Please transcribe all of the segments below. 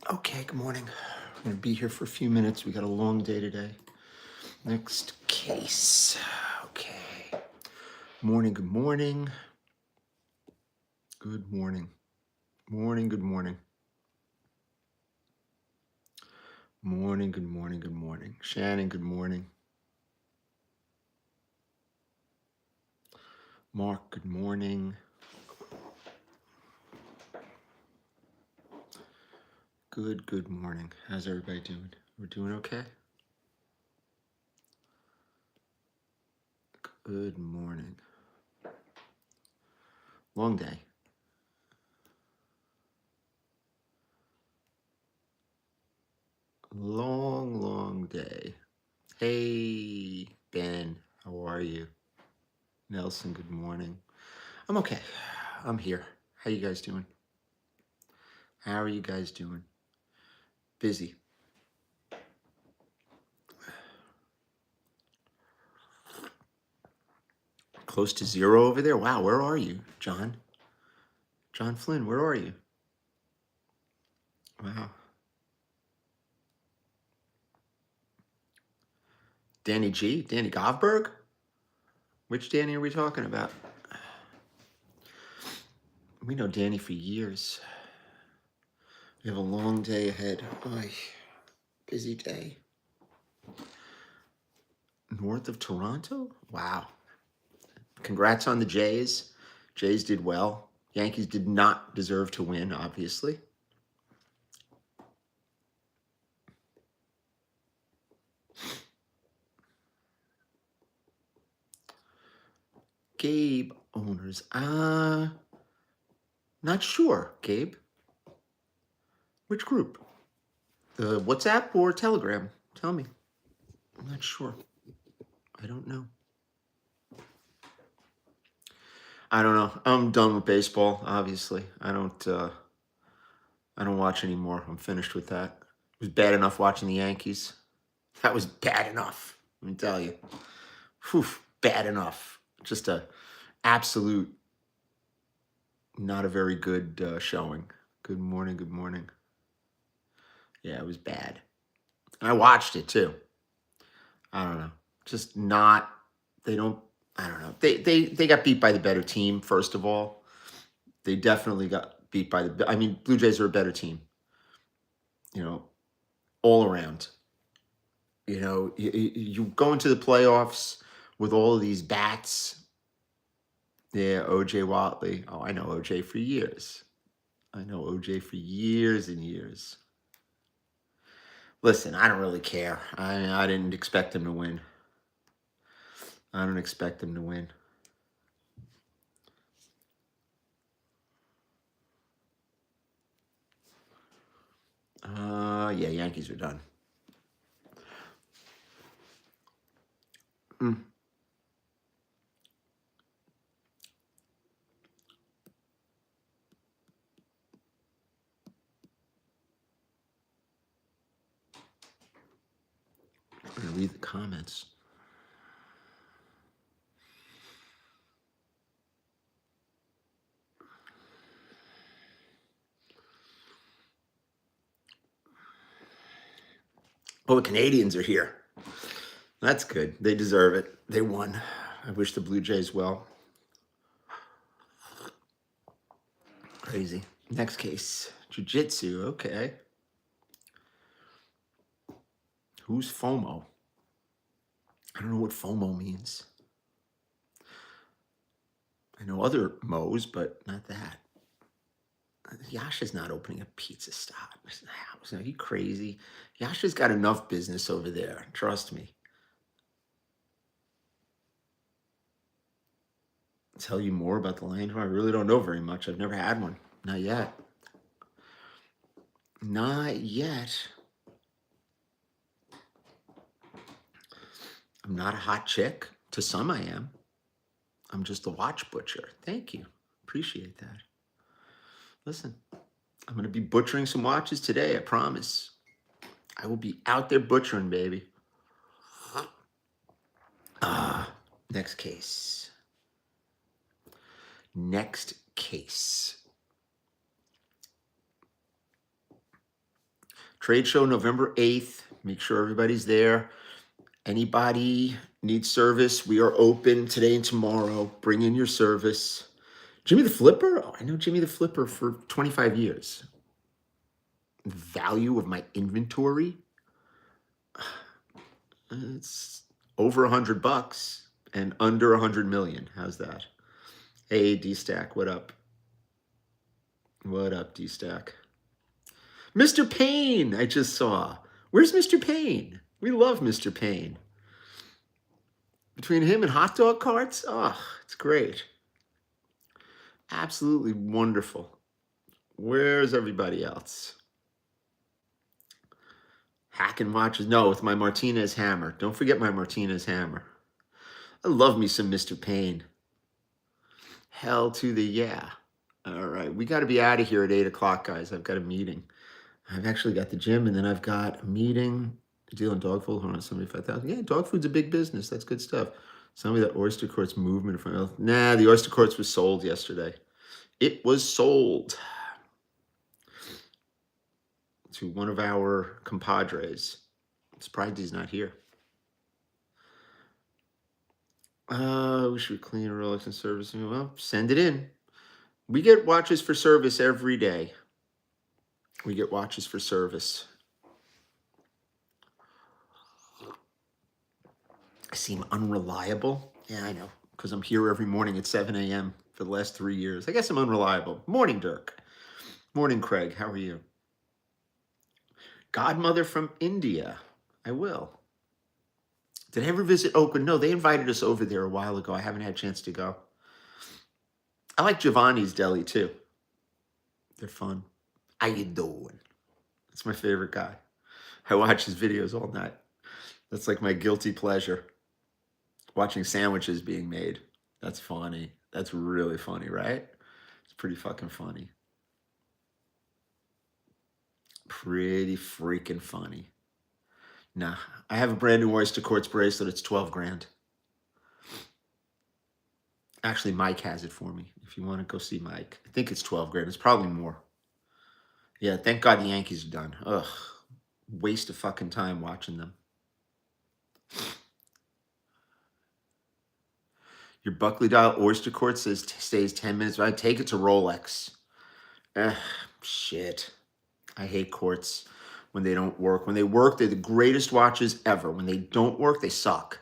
Okay, good morning. We're going to be here for a few minutes. We got a long day today. Next case. Okay. Morning, good morning. Good morning. Morning, good morning. Morning, good morning, good morning. Shannon, good morning. Mark, good morning. Good morning. How's everybody doing? We're doing okay? Good morning. Long day. Long day. Hey, Ben, how are you? Nelson, good morning. I'm okay. I'm here. How you guys doing? How are you guys doing? Busy. Close to zero over there? Wow, where are you, John? John Flynn, where are you? Wow. Danny G? Danny Govberg? Which Danny are we talking about? We know Danny for years. We have a long day ahead. Oy, busy day. North of Toronto? Wow. Congrats on the Jays. Jays did well. Yankees did not deserve to win, obviously. Gabe owners. Not sure, Gabe. Which group? The WhatsApp or Telegram? Tell me. I'm not sure. I don't know. I don't know. I'm done with baseball, obviously. I don't watch anymore. I'm finished with that. It was bad enough watching the Yankees. That was bad enough. Let me tell you. Whew, bad enough. Just a absolute not a very good showing. Good morning, good morning. Yeah, it was bad. I watched it too. I don't know. Just not they don't I don't know. They got beat by the better team, first of all. They definitely got beat by the. I mean, Blue Jays are a better team. You know, all around. You know, you go into the playoffs with all of these bats. Yeah, OJ Watley. Oh, I know OJ for years. I know OJ for years and years. Listen, I don't really care. I didn't expect him to win. I don't expect him to win. Yeah, Yankees are done. Mm. I'm gonna read the comments. Oh, the Canadians are here. That's good. They deserve it. They won. I wish the Blue Jays well. Crazy. Next case. Jiu-Jitsu. Okay. Who's FOMO? I don't know what FOMO means. I know other Mo's, but not that. Yasha's not opening a pizza stop. Are you crazy? Yasha's got enough business over there. Trust me. Tell you more about the Lion Tamer? I really don't know very much. I've never had one. Not yet. Not yet. I'm not a hot chick. To some, I am. I'm just a watch butcher. Thank you. Appreciate that. Listen, I'm going to be butchering some watches today, I promise. I will be out there butchering, baby. Next case. Next case. Trade show November 8th. Make sure everybody's there. Anybody needs service, we are open today and tomorrow. Bring in your service. Jimmy the Flipper? Oh, I know Jimmy the Flipper for 25 years. The value of my inventory? It's over $100 and under 100 million. How's that? Hey, D-Stack, what up? What up, D-Stack? Mr. Payne, I just saw. Where's Mr. Payne? We love Mr. Payne. Between him and hot dog carts, oh, it's great. Absolutely wonderful. Where's everybody else? Hacking watches. No, with my Martinez hammer. Don't forget my Martinez hammer. I love me some Mr. Payne. Hell to the yeah. All right, we got to be out of here at 8 o'clock, guys. I've got a meeting. I've actually got the gym, and then I've got a meeting. Dealing dog food. Hold on, 75,000. Yeah, dog food's a big business. That's good stuff. Somebody that oyster courts movement from. Nah, the oyster courts was sold yesterday. It was sold to one of our compadres. I'm surprised he's not here. We should clean Rolex and servicing. Well, send it in. We get watches for service every day. We get watches for service. I seem unreliable. Yeah, I know, because I'm here every morning at 7 a.m. for the last 3 years. I guess I'm unreliable. Morning, Dirk. Morning, Craig. How are you? Godmother from India. I will. Did I ever visit Oakland? No, they invited us over there a while ago. I haven't had a chance to go. I like Giovanni's Deli, too. They're fun. How you doing? That's my favorite guy. I watch his videos all night. That's like my guilty pleasure. Watching sandwiches being made. That's funny. That's really funny, right? It's pretty fucking funny. Pretty freaking funny. Nah, I have a brand new oyster quartz bracelet. It's 12 grand. Actually, Mike has it for me. If you want to go see Mike, I think it's 12 grand. It's probably more. Yeah, thank God the Yankees are done. Ugh, waste of fucking time watching them. Your Buckley dial oyster quartz stays 10 minutes. I take it to Rolex. Shit. I hate quartz when they don't work. When they work, they're the greatest watches ever. When they don't work, they suck.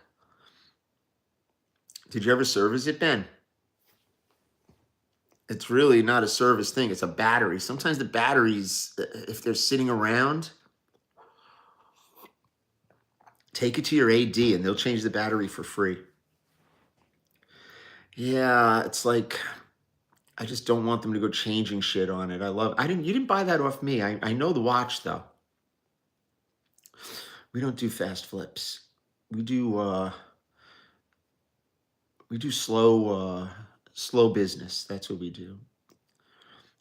Did you ever service it, Ben? It's really not a service thing. It's a battery. Sometimes the batteries, if they're sitting around, take it to your AD and they'll change the battery for free. Yeah, it's like, I just don't want them to go changing shit on it. You didn't buy that off me. I know the watch though. We don't do fast flips. We do slow business. That's what we do.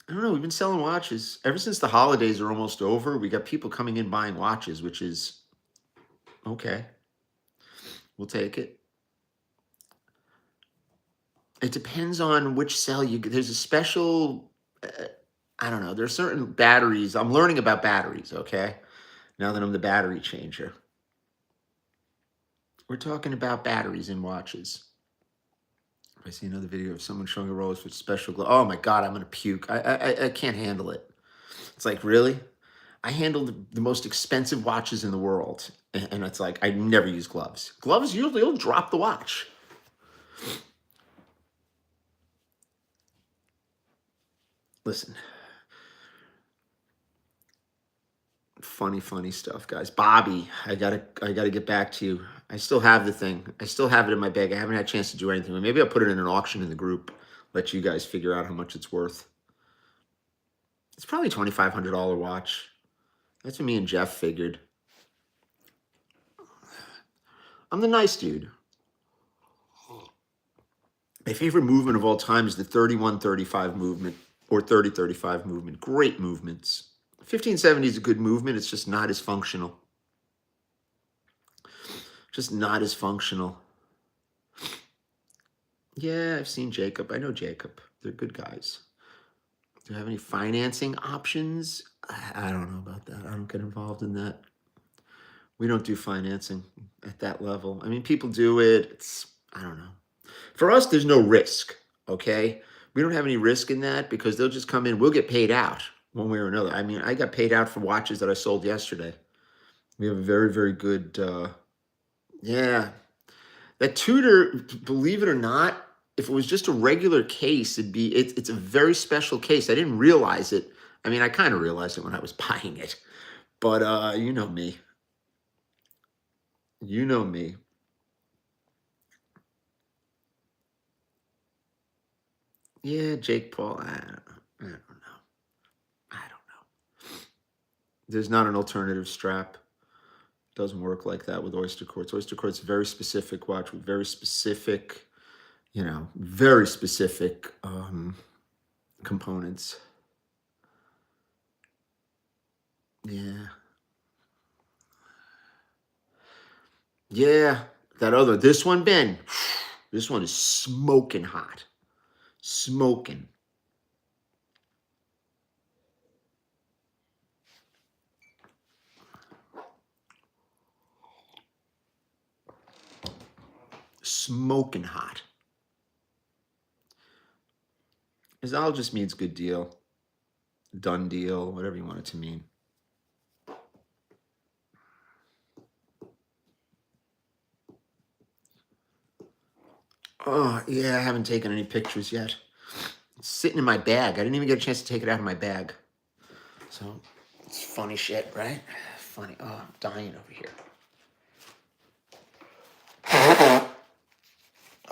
I don't know. We've been selling watches ever since the holidays are almost over. We got people coming in buying watches, which is okay. We'll take it. It depends on which cell there's a special, I don't know. There's certain batteries. I'm learning about batteries, okay? Now that I'm the battery changer. We're talking about batteries in watches. If I see another video of someone showing a Rolex with special glow, oh my God, I'm going to puke. I can't handle it. It's like, really? I handle the most expensive watches in the world. And it's like, I never use gloves. Gloves usually will drop the watch. Listen. Funny stuff, guys. Bobby, I gotta get back to you. I still have the thing. I still have it in my bag. I haven't had a chance to do anything. Maybe I'll put it in an auction in the group. Let you guys figure out how much it's worth. It's probably a $2,500 watch. That's what me and Jeff figured. I'm the nice dude. My favorite movement of all time is the 31-35 movement or 30-35 movement. Great movements. 1570 is a good movement. It's just not as functional. Just not as functional. Yeah, I've seen Jacob. I know Jacob. They're good guys. Do you have any financing options? I don't know about that. I don't get involved in that. We don't do financing at that level. I mean, people do it. I don't know. For us, there's no risk, okay? We don't have any risk in that because they'll just come in. We'll get paid out one way or another. I mean, I got paid out for watches that I sold yesterday. We have a very, very good, yeah. That Tudor, believe it or not, if it was just a regular case, it's a very special case. I didn't realize it. I mean, I kind of realized it when I was buying it, but you know me. You know me. Yeah, Jake Paul. I don't know. I don't know. There's not an alternative strap. Doesn't work like that with Oyster Quartz. Oyster Quartz, very specific watch with very specific, very specific components. Yeah. Yeah. This one, Ben, this one is smoking hot. Smoking. Smoking hot. Izal just means good deal, done deal, whatever you want it to mean. Oh, yeah, I haven't taken any pictures yet. It's sitting in my bag. I didn't even get a chance to take it out of my bag. So, it's funny shit, right? Funny. Oh, I'm dying over here.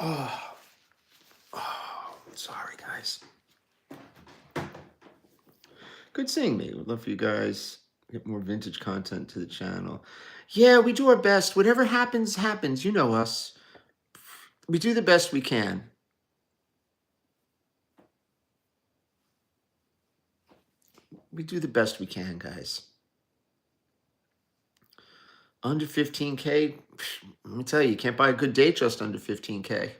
Oh, sorry, guys. Good seeing me. Would love for you guys get more vintage content to the channel. Yeah, we do our best. Whatever happens, happens. You know us. We do the best we can. We do the best we can, guys. Under 15K, let me tell you, you can't buy a good date just under 15K.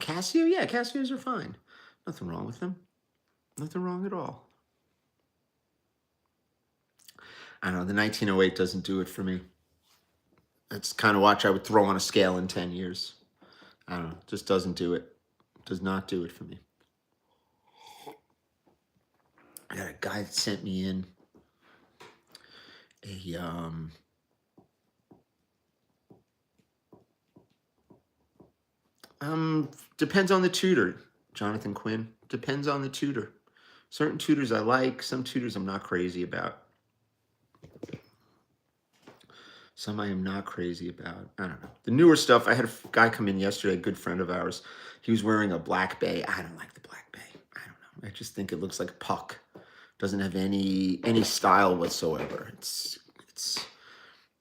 Casio, yeah, Casios are fine. Nothing wrong with them. Nothing wrong at all. I don't know, the 1908 doesn't do it for me. That's the kind of watch I would throw on a scale in 10 years. I don't know, just doesn't do it. Does not do it for me. I got a guy that sent me in a depends on the tutor, Jonathan Quinn. Depends on the tutor. Certain tutors I like, some tutors I'm not crazy about. Some I am not crazy about. I don't know. The newer stuff, I had a guy come in yesterday, a good friend of ours. He was wearing a Black Bay. I don't like the Black Bay. I don't know. I just think it looks like a puck. Doesn't have any style whatsoever. It's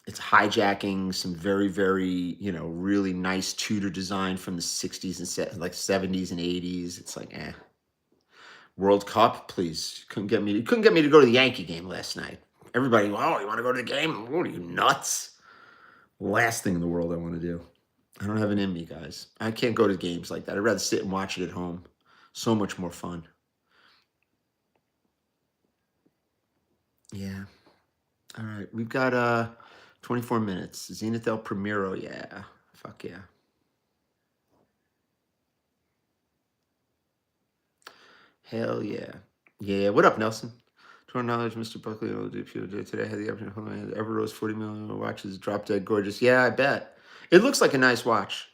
hijacking some very, very, really nice Tudor design from the 60s and like 70s and 80s. It's like, World Cup, please. You couldn't get me to go to the Yankee game last night. Everybody, oh, you want to go to the game? What are you, nuts? Last thing in the world I want to do. I don't have it in me, guys. I can't go to games like that. I'd rather sit and watch it at home. So much more fun. Yeah. All right. We've got 24 minutes. Zenith El Primero. Yeah. Fuck yeah. Hell yeah. Yeah. What up, Nelson? To our knowledge, Mr. Buckley will do today. I had the opportunity. Ever Rose 40 million watches. Drop dead gorgeous. Yeah, I bet. It looks like a nice watch.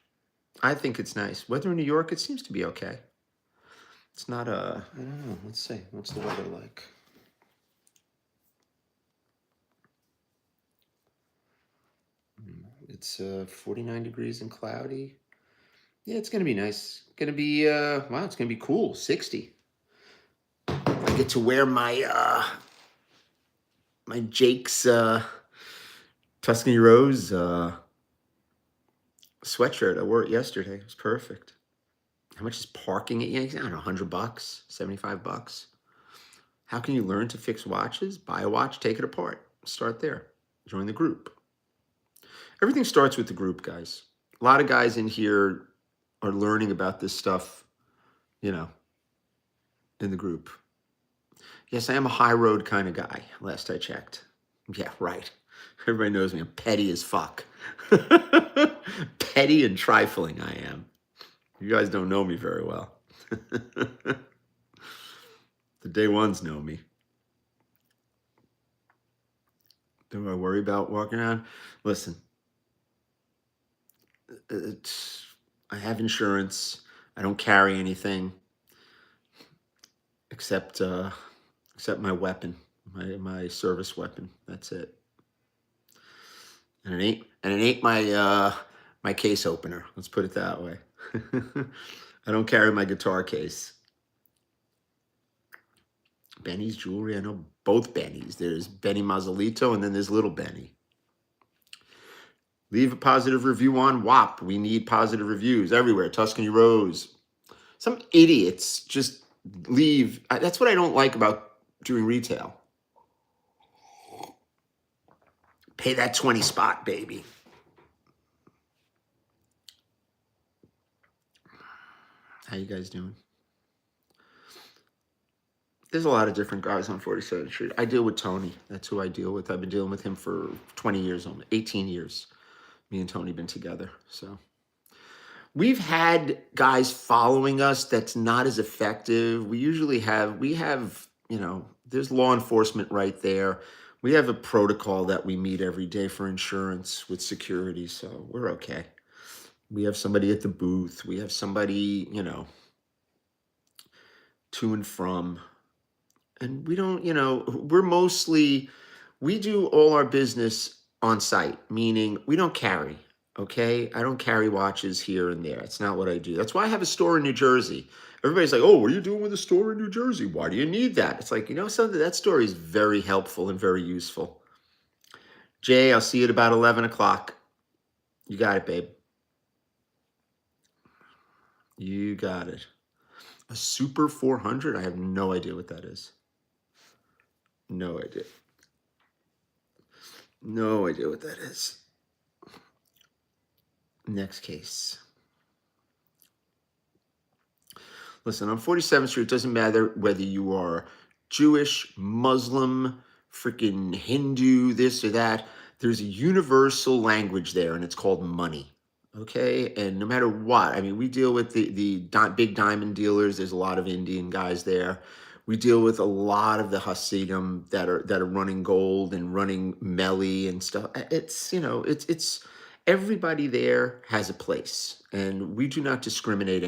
I think it's nice. Weather in New York, it seems to be okay. It's not I don't know. Let's see. What's the weather like? It's 49 degrees and cloudy. Yeah, it's gonna be nice. Gonna be wow, it's gonna be cool. 60. I get to wear my Jake's Tuscany Rose sweatshirt. I wore it yesterday. It was perfect. How much is parking at Yankees? I don't know, $100, $75. How can you learn to fix watches? Buy a watch, take it apart. Start there. Join the group. Everything starts with the group, guys. A lot of guys in here are learning about this stuff you know, in the group. Yes, I am a high road kind of guy, last I checked. Yeah, right. Everybody knows me. I'm petty as fuck. Petty and trifling I am. You guys don't know me very well. The day ones know me. Do I worry about walking around? Listen, I have insurance. I don't carry anything except except my weapon, my service weapon. That's it. And it ain't my case opener. Let's put it that way. I don't carry my guitar case. Benny's jewelry. I know both Bennies. There's Benny Mazzolito and then there's Little Benny. Leave a positive review on WAP. We need positive reviews everywhere. Tuscany Rose. Some idiots just leave. That's what I don't like about doing retail. Pay that 20 spot, baby. How you guys doing? There's a lot of different guys on 47th Street. I deal with Tony. That's who I deal with. I've been dealing with him for 20 years, 18 years. Me and Tony been together. So we've had guys following us that's not as effective. We have, there's law enforcement right there. We have a protocol that we meet every day for insurance with security. So we're okay. We have somebody at the booth. We have somebody, to and from. And we don't, we do all our business on site, meaning we don't carry, okay? I don't carry watches here and there. It's not what I do. That's why I have a store in New Jersey. Everybody's like, oh, what are you doing with a store in New Jersey? Why do you need that? It's like, something, that story is very helpful and very useful. Jay, I'll see you at about 11 o'clock. You got it, babe. You got it. A Super 400? I have no idea what that is. No idea. No idea what that is. Next case. Listen, on 47th Street, it doesn't matter whether you are Jewish, Muslim, freaking Hindu, this or that. There's a universal language there, and it's called money. Okay, and no matter what, I mean, we deal with the big diamond dealers. There's a lot of Indian guys there. We deal with a lot of the Hasidim that are running gold and running Melly and stuff. It's everybody there has a place, and we do not discriminate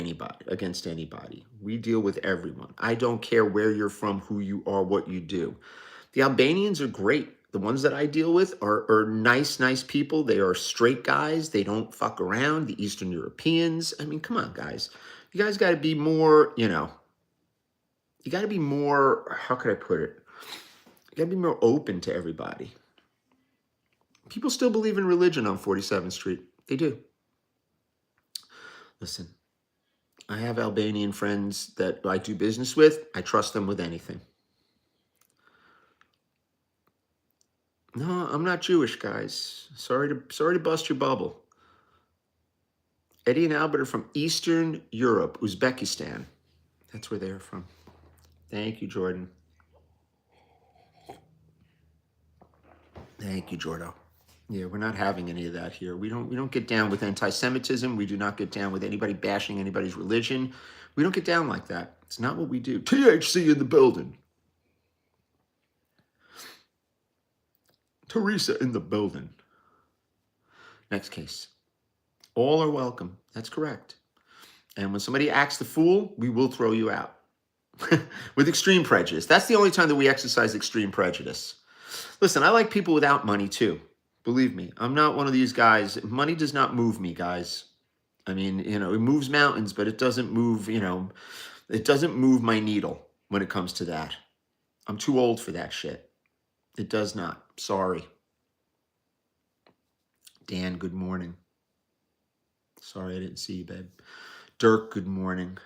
against anybody. We deal with everyone. I don't care where you're from, who you are, what you do. The Albanians are great. The ones that I deal with are nice people. They are straight guys. They don't fuck around. The Eastern Europeans. I mean, come on, guys. You guys got to be more, you got to be more, how could I put it? You got to be more open to everybody. People still believe in religion on 47th Street. They do. Listen, I have Albanian friends that I do business with. I trust them with anything. No, I'm not Jewish, guys. Sorry to bust your bubble. Eddie and Albert are from Eastern Europe, Uzbekistan. That's where they're from. Thank you, Jordan. Thank you, Jordo. Yeah, we're not having any of that here. We don't get down with anti-Semitism. We do not get down with anybody bashing anybody's religion. We don't get down like that. It's not what we do. THC in the building. Teresa in the building. Next case. All are welcome. That's correct. And when somebody acts the fool, we will throw you out. With extreme prejudice. That's the only time that we exercise extreme prejudice. Listen, I like people without money too. Believe me, I'm not one of these guys. Money does not move me, guys. I mean, it moves mountains, but it doesn't move, it doesn't move my needle when it comes to that. I'm too old for that shit. It does not. Sorry. Dan, good morning. Sorry I didn't see you, babe. Dirk, good morning.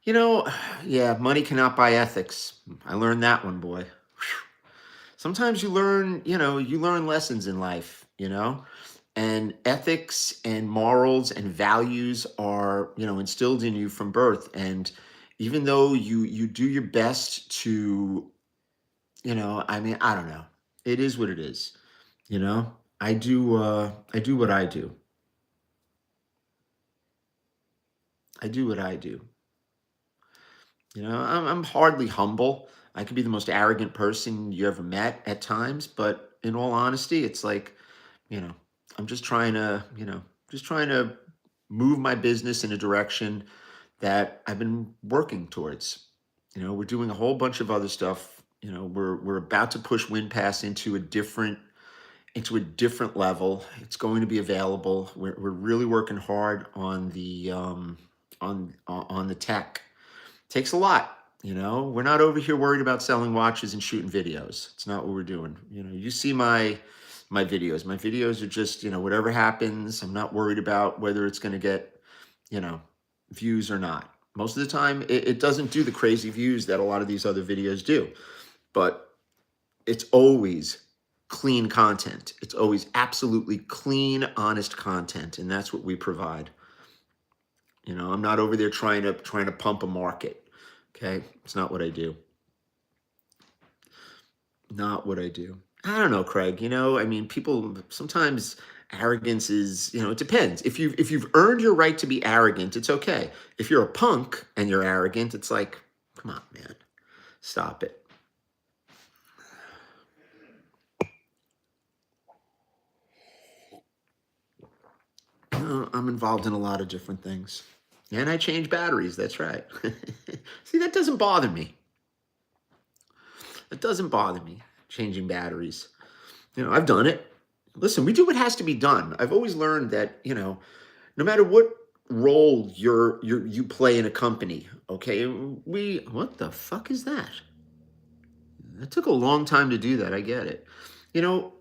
Yeah, money cannot buy ethics. I learned that one, boy. Sometimes you learn lessons in life, and ethics and morals and values are, instilled in you from birth. And even though you do your best to, I mean, I don't know, it is what it is. I do what I do. I do what I do. I'm hardly humble. I could be the most arrogant person you ever met at times, but in all honesty, it's like, you know, I'm just trying to move my business in a direction that I've been working towards. We're doing a whole bunch of other stuff. We're about to push WinPass into a different level. It's going to be available. We're really working hard on the tech. Takes a lot. We're not over here worried about selling watches and shooting videos. It's not what we're doing. You see my videos. My videos are just, whatever happens. I'm not worried about whether it's going to get, you know, views or not. Most of the time, it doesn't do the crazy views that a lot of these other videos do, but it's always clean content. It's always absolutely clean, honest content, and that's what we provide. I'm not over there trying to pump a market. Okay, it's not what I do. Not what I do. I don't know, Craig. I mean, people sometimes arrogance is, it depends. If you've earned your right to be arrogant, it's okay. If you're a punk and you're arrogant, it's like, come on, man, stop it. I'm involved in a lot of different things. And I change batteries, that's right. See, that doesn't bother me. It doesn't bother me, changing batteries. I've done it. Listen, we do what has to be done. I've always learned that, no matter what role you play in a company, okay, what the fuck is that? That took a long time to do that. I get it. You know,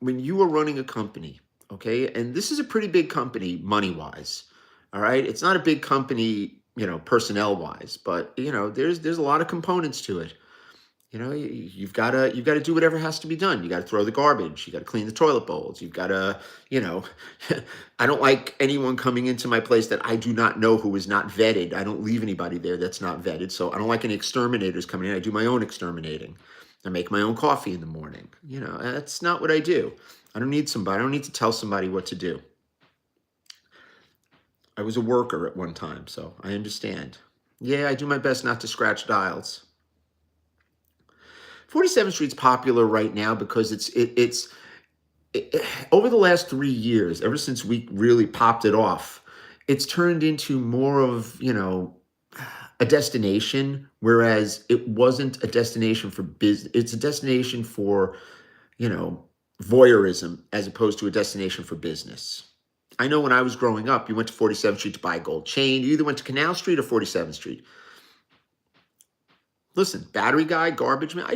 when you are running a company, okay, and this is a pretty big company money wise, all right, it's not a big company, personnel wise, but there's a lot of components to it. You've got to do whatever has to be done. You got to throw the garbage. You got to clean the toilet bowls. You've got to, you know, I don't like anyone coming into my place that I do not know who is not vetted. I don't leave anybody there that's not vetted. So I don't like any exterminators coming in. I do my own exterminating. I make my own coffee in the morning. That's not what I do. I don't need somebody. I don't need to tell somebody what to do. I was a worker at one time, so I understand. Yeah, I do my best not to scratch dials. 47th Street's popular right now because over the last 3 years, ever since we really popped it off, it's turned into more of, a destination, whereas it wasn't a destination for business. It's a destination for, you know, voyeurism as opposed to a destination for business. I know when I was growing up, you went to 47th Street to buy a gold chain. You either went to Canal Street or 47th Street. Listen, battery guy, garbage man, I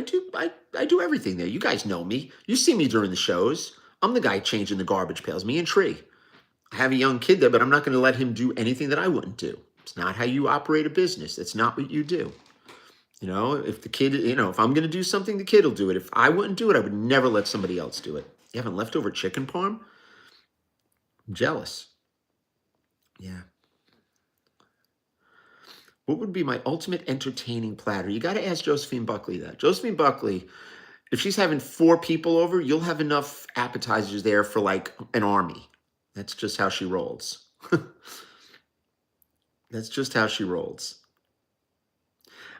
do everything there. You guys know me. You see me during the shows. I'm the guy changing the garbage pails, me and Tree. I have a young kid there, but I'm not going to let him do anything that I wouldn't do. It's not how you operate a business. That's not what you do. If the kid, if I'm going to do something, the kid will do it. If I wouldn't do it, I would never let somebody else do it. You haven't leftover chicken parm? I'm jealous. Yeah. What would be my ultimate entertaining platter? You got to ask Josephine Buckley that. Josephine Buckley, if she's having 4 people over, you'll have enough appetizers there for like an army. That's just how she rolls. That's just how she rolls.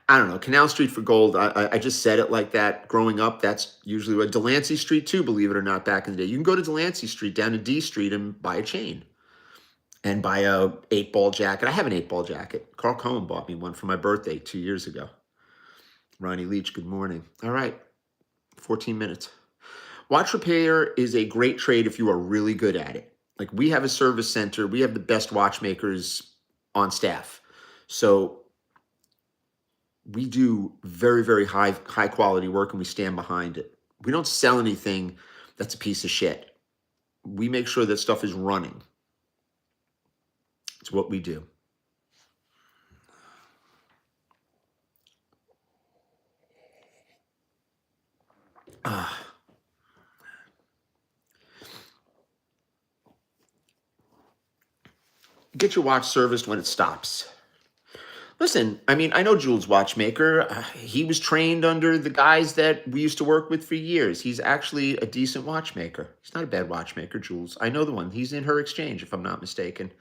I don't know. Canal Street for gold. I just said it like that. Growing up, that's usually what Delancey Street too. Believe it or not, back in the day, you can go to Delancey Street down to D Street and buy a chain and buy a 8-ball jacket. I have an 8-ball jacket. Carl Cohen bought me one for my birthday 2 years ago. Ronnie Leach, good morning. All right, 14 minutes. Watch repair is a great trade if you are really good at it. Like we have a service center. We have the best watchmakers on staff. So we do very, very high quality work and we stand behind it. We don't sell anything that's a piece of shit. We make sure that stuff is running. It's what we do. Get your watch serviced when it stops. Listen, I mean, I know Jules Watchmaker. He was trained under the guys that we used to work with for years. He's actually a decent watchmaker. He's not a bad watchmaker, Jules. I know the one. He's in her exchange, if I'm not mistaken.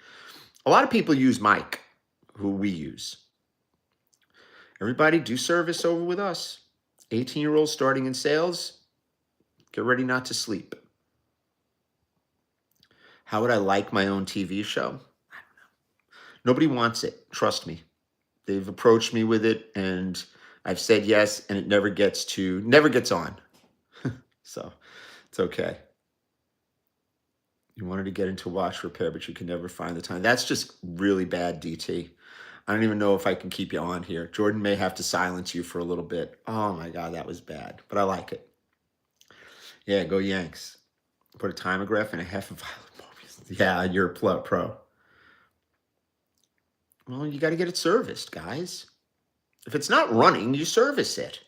A lot of people use Mike, who we use. Everybody do service over with us. 18-year-olds starting in sales, get ready not to sleep. How would I like my own TV show? Nobody wants it. Trust me. They've approached me with it, and I've said yes, and it never gets on. So it's okay. You wanted to get into watch repair, but you can never find the time. That's just really bad, DT. I don't even know if I can keep you on here. Jordan may have to silence you for a little bit. Oh my God, that was bad, but I like it. Yeah, go Yanks. Put a timograph and a half of violet movies. Yeah, you're a pro. Well, you got to get it serviced, guys. If it's not running, you service it.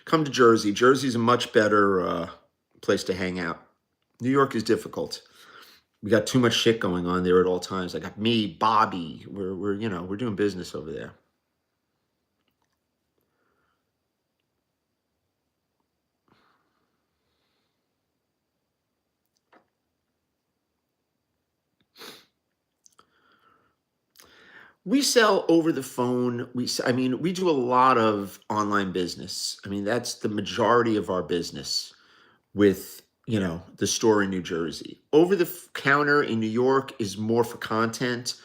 Come to Jersey. Jersey's a much better place to hang out. New York is difficult. We got too much shit going on there at all times. I got me, Bobby. We're doing business over there. We sell over the phone. We do a lot of online business. I mean, that's the majority of our business with, the store in New Jersey. Over the counter in New York is more for content,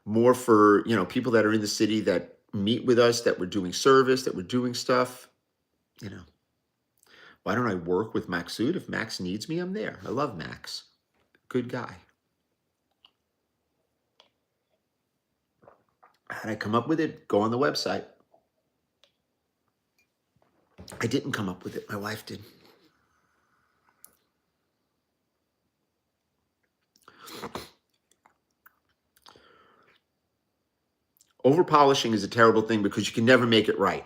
more for, people that are in the city that meet with us, that we're doing service, that we're doing stuff. Why don't I work with Maxud? If Max needs me, I'm there. I love Max. Good guy. How did I come up with it? Go on the website. I didn't come up with it. My wife did. Over polishing is a terrible thing because you can never make it right.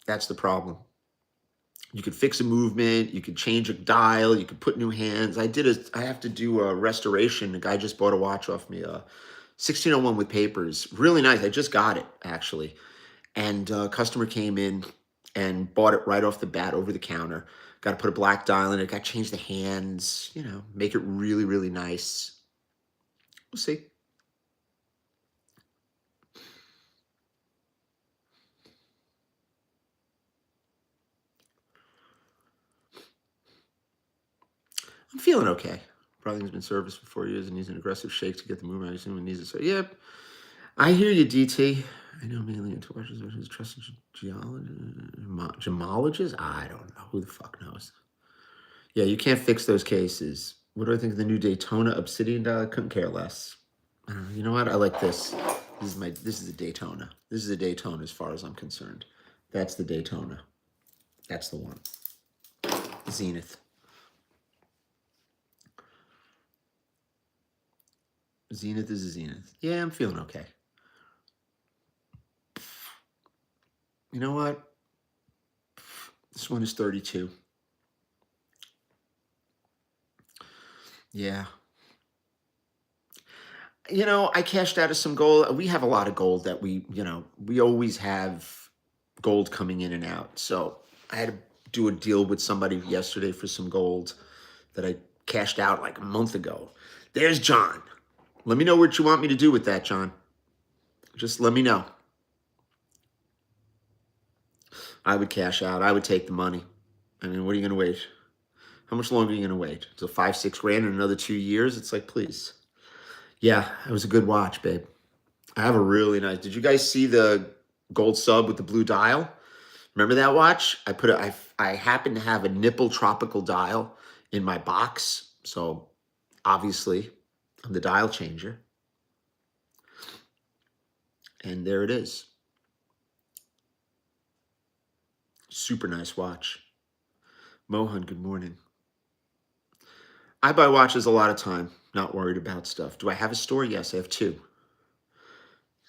That's the problem. You could fix a movement, you could change a dial, you could put new hands. I have to do a restoration. The guy just bought a watch off me, 1601 with papers. Really nice. I just got it, actually. And a customer came in and bought it right off the bat over the counter. Got to put a black dial in it, got to change the hands, make it really, really nice. We'll see. I'm feeling okay. Brother's been serviced for 4 years and needs an aggressive shake to get the movement. I assume it needs it. Yep. I hear you, DT. I know mainly into watches versus trusted gemologist. I don't know. Who the fuck knows? Yeah, you can't fix those cases. What do I think of the new Daytona Obsidian dial? I couldn't care less. You know what? I like this. This is a Daytona. This is a Daytona as far as I'm concerned. That's the Daytona. That's the one. Zenith. Zenith is a Zenith. Yeah, I'm feeling okay. You know what? This one is 32. Yeah. I cashed out of some gold. We have a lot of gold that we always have gold coming in and out. So I had to do a deal with somebody yesterday for some gold that I cashed out like a month ago. There's John. Let me know what you want me to do with that, John. Just let me know. I would cash out. I would take the money. I mean, what are you going to wait? How much longer are you going to wait? Till 5-6 grand in another 2 years? It's like, please. Yeah, it was a good watch, babe. I have a really nice. Did you guys see the gold sub with the blue dial? Remember that watch? I happen to have a nipple tropical dial in my box. So obviously I'm the dial changer. And there it is. Super nice watch. Mohan, good morning. I buy watches a lot of time. Not worried about stuff. Do I have a store? Yes, I have 2. It's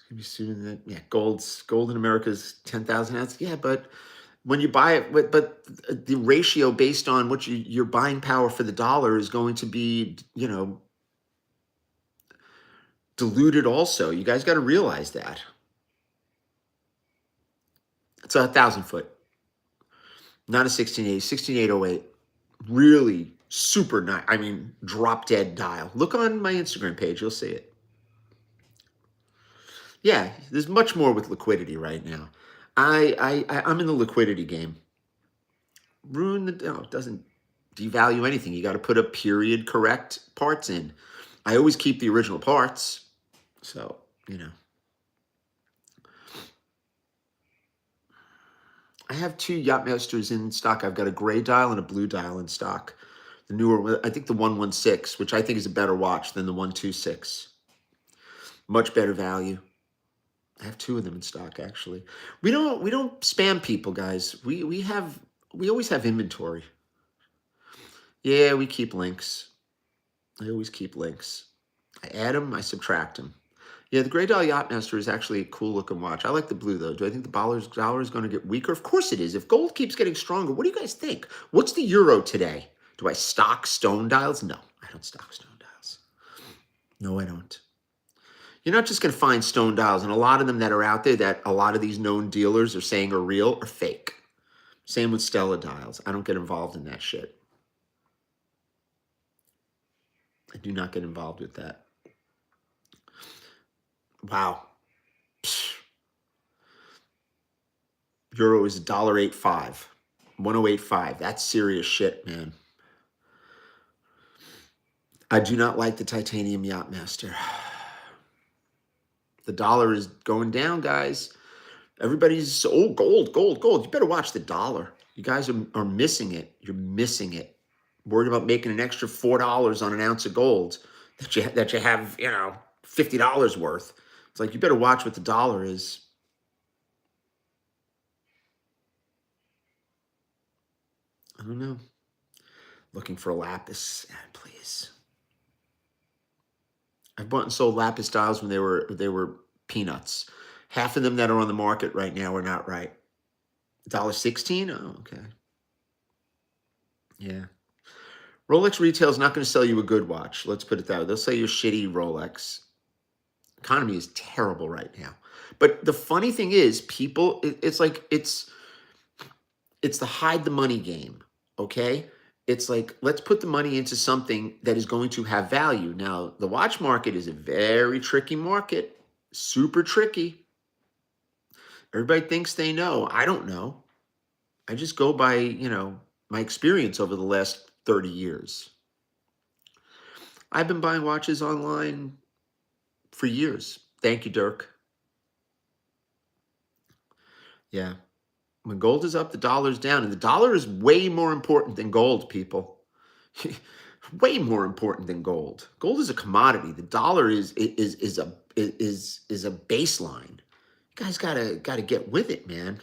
gonna be soon. That gold in America is 10,000 ounces. Yeah, but when you buy it, but the ratio based on what your buying power for the dollar is going to be, diluted also. You guys got to realize that. It's 1,000 foot, not a 1680, 16,808. Really super nice. I mean, drop dead dial. Look on my Instagram page, you'll see it. Yeah, there's much more with liquidity right now. I'm in the liquidity game. Ruin the no, it doesn't devalue anything. You got to put a period correct parts in. I always keep the original parts. So, I have two Yachtmasters in stock. I've got a gray dial and a blue dial in stock. The newer, I think the 116, which I think is a better watch than the 126. Much better value. I have two of them in stock actually. We don't spam people, guys. We always have inventory. Yeah, we keep links. I always keep links. I add them, I subtract them. Yeah, the Gray Dial Yachtmaster is actually a cool looking watch. I like the blue though. Do I think the dollar is going to get weaker? Of course it is. If gold keeps getting stronger, what do you guys think? What's the euro today? Do I stock stone dials? No, I don't stock stone dials. No, I don't. You're not just going to find stone dials, and a lot of them that are out there that a lot of these known dealers are saying are real are fake. Same with Stella dials. I don't get involved in that shit. I do not get involved with that. Wow. Euro is $1.85. 1085. That's serious shit, man. I do not like the titanium Yachtmaster. The dollar is going down, guys. Everybody's, gold, gold, gold. You better watch the dollar. You guys are missing it. You're missing it. Worried about making an extra $4 on an ounce of gold that you have, $50 worth. It's like, you better watch what the dollar is. I don't know. Looking for a lapis, please. I've bought and sold lapis dials when they were peanuts. Half of them that are on the market right now are not right. $1.16? Oh, okay. Yeah. Rolex retail is not going to sell you a good watch. Let's put it that way. They'll sell you a shitty Rolex. Economy is terrible right now. But the funny thing is, people, it's like it's the hide the money game. Okay. It's like, let's put the money into something that is going to have value. Now, the watch market is a very tricky market, super tricky. Everybody thinks they know. I don't know. I just go by, my experience over the last 30 years. I've been buying watches online for years. Thank you, Dirk. Yeah. When gold is up, the dollar's down. And the dollar is way more important than gold, people. Way more important than gold. Gold is a commodity. The dollar is a baseline. You guys gotta get with it, man.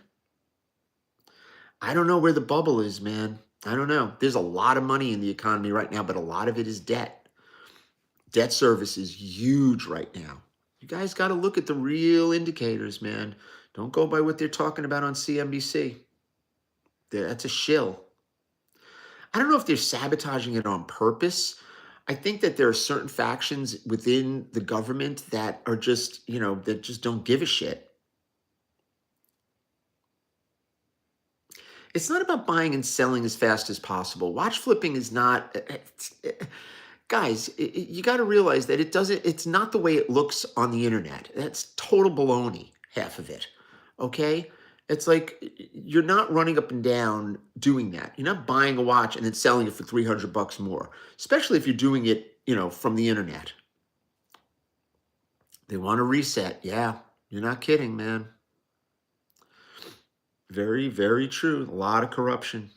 I don't know where the bubble is, man. I don't know. There's a lot of money in the economy right now, but a lot of it is debt. Debt service is huge right now. You guys got to look at the real indicators, man. Don't go by what they're talking about on CNBC. That's a shill. I don't know if they're sabotaging it on purpose. I think that there are certain factions within the government that are just, that just don't give a shit. It's not about buying and selling as fast as possible. Watch flipping is not, guys, you got to realize that it's not the way it looks on the internet. That's total baloney, half of it. Okay? It's like, you're not running up and down doing that. You're not buying a watch and then selling it for $300 more, especially if you're doing it, from the internet. They want to reset. Yeah, you're not kidding, man. Very, very true. A lot of corruption.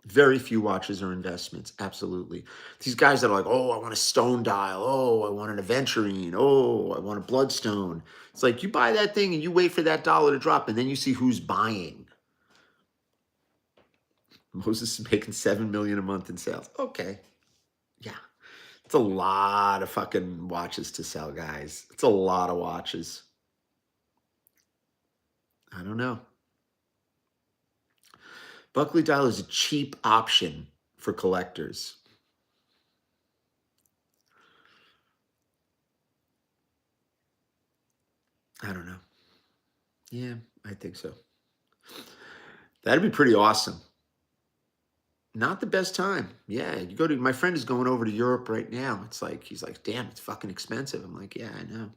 Very few watches are investments. Absolutely. These guys that are like, oh, I want a stone dial. Oh, I want an aventurine. Oh, I want a bloodstone. It's like, you buy that thing and you wait for that dollar to drop, and then you see who's buying. Moses is making $7 million a month in sales. Okay. Yeah. It's a lot of fucking watches to sell, guys. It's a lot of watches. I don't know. Buckley dial is a cheap option for collectors. I don't know. Yeah, I think so. That'd be pretty awesome. Not the best time. Yeah, you go to my friend is going over to Europe right now. It's like he's like, damn, it's fucking expensive. I'm like, yeah, I know.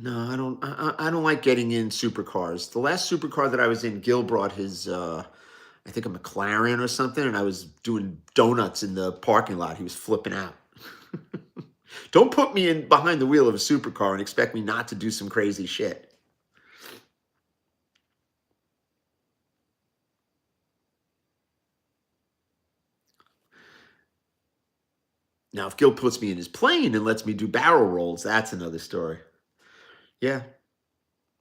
No, I don't. I don't like getting in supercars. The last supercar that I was in, Gil brought his, I think a McLaren or something, and I was doing donuts in the parking lot. He was flipping out. Don't put me in behind the wheel of a supercar and expect me not to do some crazy shit. Now, if Gil puts me in his plane and lets me do barrel rolls, that's another story. Yeah,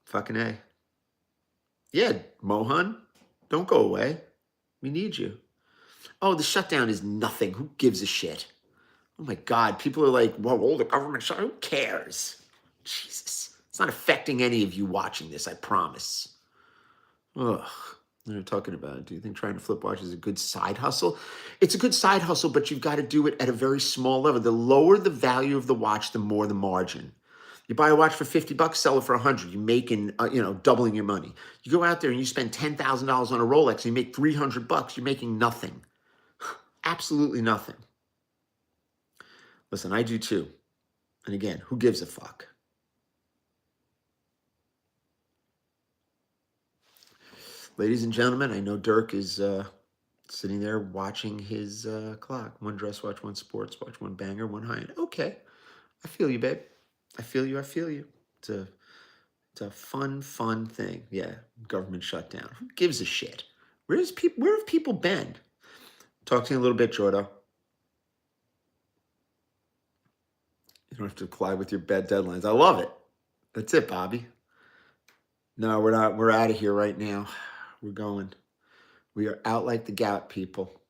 fucking A. Yeah, Mohan, don't go away. We need you. Oh, the shutdown is nothing. Who gives a shit? Oh my God. People are like, well, the government shut. Who cares? Jesus. It's not affecting any of you watching this, I promise. Ugh. They're talking about, do you think trying to flip watch is a good side hustle? It's a good side hustle, but you've got to do it at a very small level. The lower the value of the watch, the more the margin. You buy a watch for 50 bucks, sell it for 100. You're making, doubling your money. You go out there and you spend $10,000 on a Rolex and you make 300 bucks. You're making nothing. Absolutely nothing. Listen, I do too. And again, who gives a fuck? Ladies and gentlemen, I know Dirk is sitting there watching his clock. One dress watch, one sports watch, one banger, one high end. Okay. I feel you, babe. I feel you. I feel you. It's a fun thing. Yeah. Government shutdown. Who gives a shit? Where have people been? Talk to you in a little bit, Jordo. You don't have to collide with your bed deadlines. I love it. That's it, Bobby. No, we're not. We're out of here right now. We're going. We are out like the gap, people.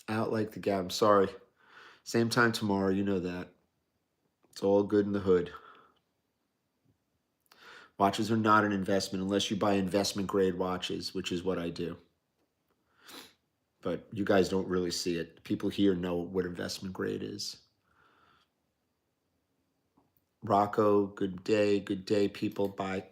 Out like the gap. I'm sorry. Same time tomorrow. You know that. It's all good in the hood. Watches are not an investment unless you buy investment grade watches, which is what I do. But you guys don't really see it. People here know what investment grade is. Rocco, good day, people. Bye.